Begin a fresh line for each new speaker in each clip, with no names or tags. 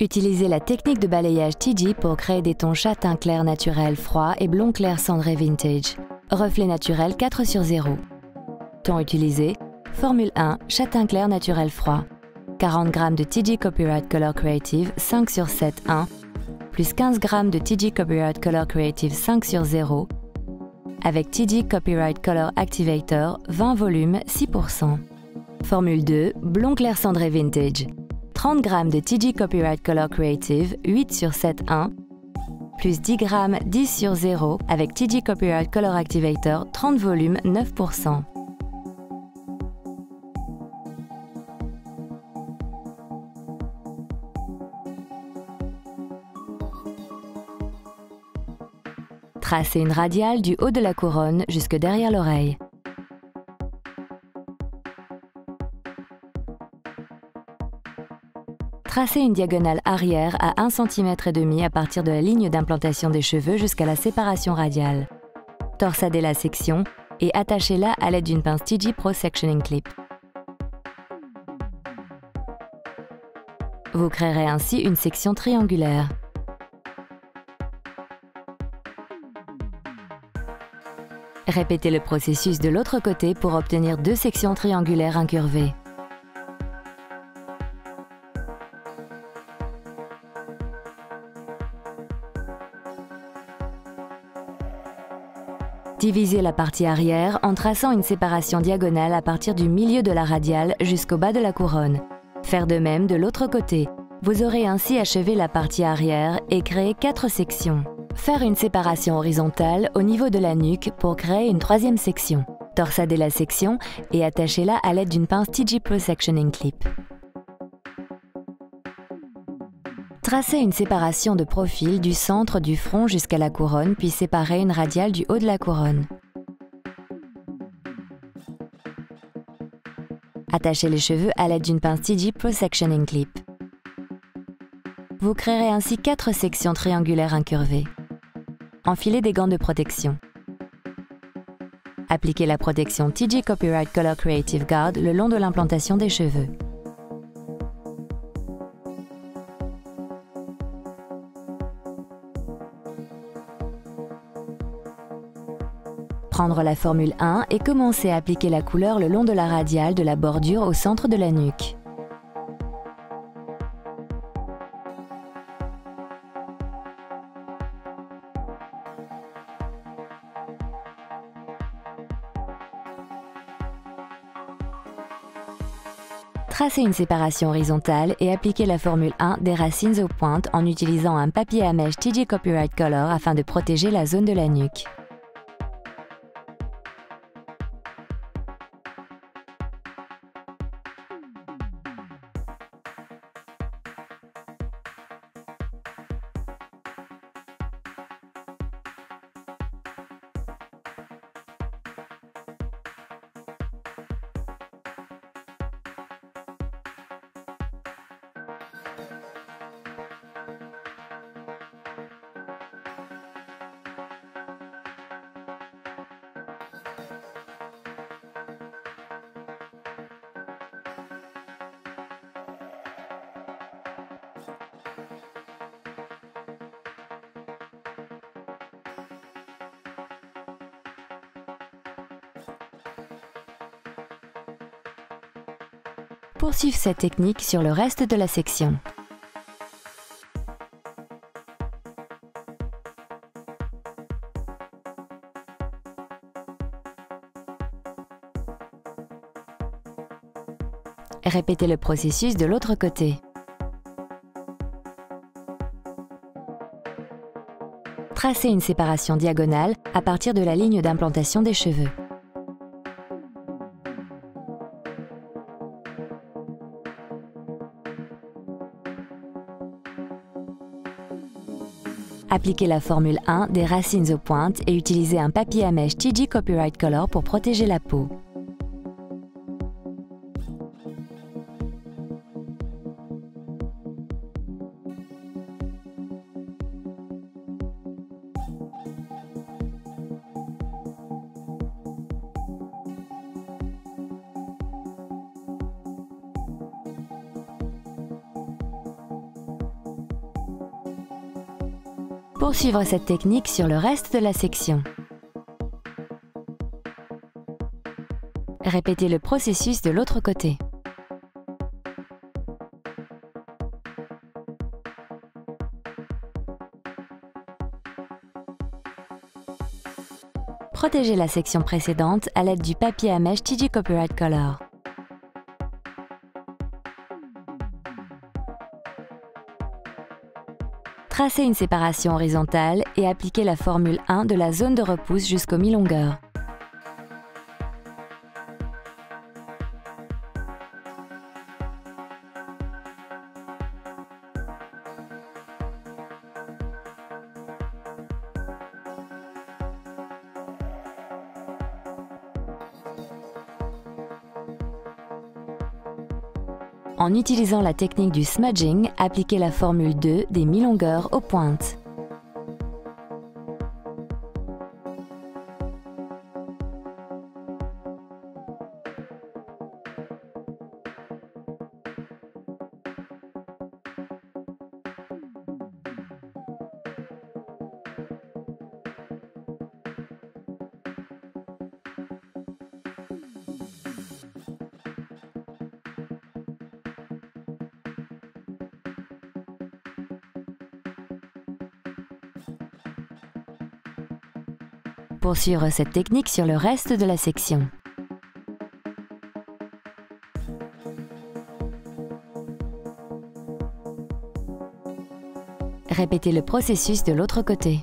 Utilisez la technique de balayage TG pour créer des tons châtain clair naturel froid et blond clair cendré vintage. Reflet naturel 4/0. Ton utilisé, Formule 1, châtain clair naturel froid. 40 g de TG Copyright Color Creative 5/7 plus 15 g de TG Copyright Color Creative 5/0 avec TG Copyright Color Activator 20 volumes 6%. Formule 2, blond clair cendré vintage. 30 g de TG Copyright Color Creative 8/7 plus 10 g 10/0 avec TG Copyright Color Activator 30 volumes 9%. Tracez une radiale du haut de la couronne jusque derrière l'oreille. Tracez une diagonale arrière à 1,5 cm à partir de la ligne d'implantation des cheveux jusqu'à la séparation radiale. Torsadez la section et attachez-la à l'aide d'une pince TG Pro Sectioning Clip. Vous créerez ainsi une section triangulaire. Répétez le processus de l'autre côté pour obtenir 2 sections triangulaires incurvées. Divisez la partie arrière en traçant une séparation diagonale à partir du milieu de la radiale jusqu'au bas de la couronne. Faire de même de l'autre côté. Vous aurez ainsi achevé la partie arrière et créé 4 sections. Faire une séparation horizontale au niveau de la nuque pour créer une 3e section. Torsadez la section et attachez-la à l'aide d'une pince TG Pro Sectioning Clip. Tracez une séparation de profil du centre du front jusqu'à la couronne, puis séparez une radiale du haut de la couronne. Attachez les cheveux à l'aide d'une pince TG Pro Sectioning Clip. Vous créerez ainsi 4 sections triangulaires incurvées. Enfilez des gants de protection. Appliquez la protection TG Copyright Color Creative Guard le long de l'implantation des cheveux. Prendre la Formule 1 et commencer à appliquer la couleur le long de la radiale de la bordure au centre de la nuque. Tracez une séparation horizontale et appliquez la Formule 1 des racines aux pointes en utilisant un papier à mèche TG Copyright Color afin de protéger la zone de la nuque. Poursuivez cette technique sur le reste de la section. Répétez le processus de l'autre côté. Tracez une séparation diagonale à partir de la ligne d'implantation des cheveux. Appliquez la Formule 1 des racines aux pointes et utilisez un papier à mèche TG Copyright Color pour protéger la peau. Poursuivre cette technique sur le reste de la section. Répétez le processus de l'autre côté. Protégez la section précédente à l'aide du papier à mèche TG Copyright Color. Tracez une séparation horizontale et appliquez la formule 1 de la zone de repousse jusqu'au mi-longueur. En utilisant la technique du smudging, appliquez la formule 2 des mi-longueurs aux pointes. Poursuivre cette technique sur le reste de la section. Répétez le processus de l'autre côté.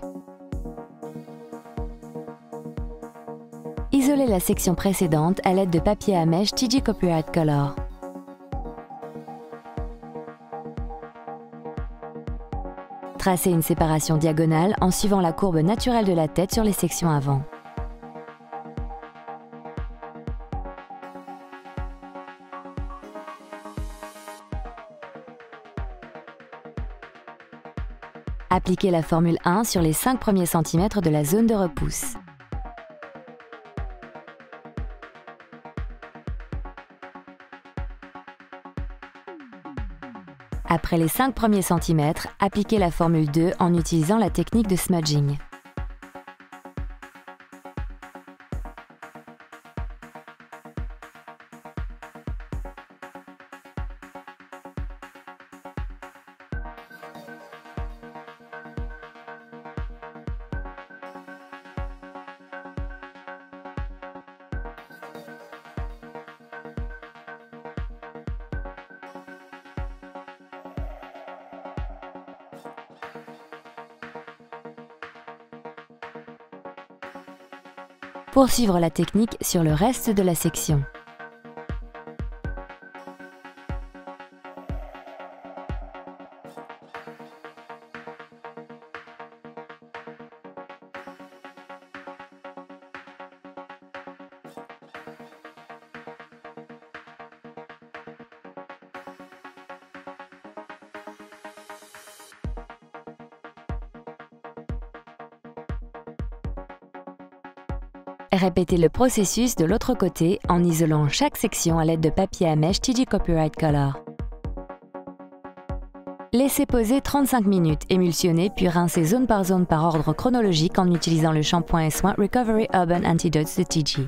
Isolez la section précédente à l'aide de papier à mèche TG Copyright Color. Tracez une séparation diagonale en suivant la courbe naturelle de la tête sur les sections avant. Appliquez la formule 1 sur les 5 premiers centimètres de la zone de repousse. Après les 5 premiers centimètres, appliquez la formule 2 en utilisant la technique de smudging. Poursuivre la technique sur le reste de la section. Répétez le processus de l'autre côté en isolant chaque section à l'aide de papier à mèche TG Copyright Color. Laissez poser 35 minutes, émulsionnez puis rincez zone par ordre chronologique en utilisant le shampoing et soin Recovery Urban Antidotes de TG.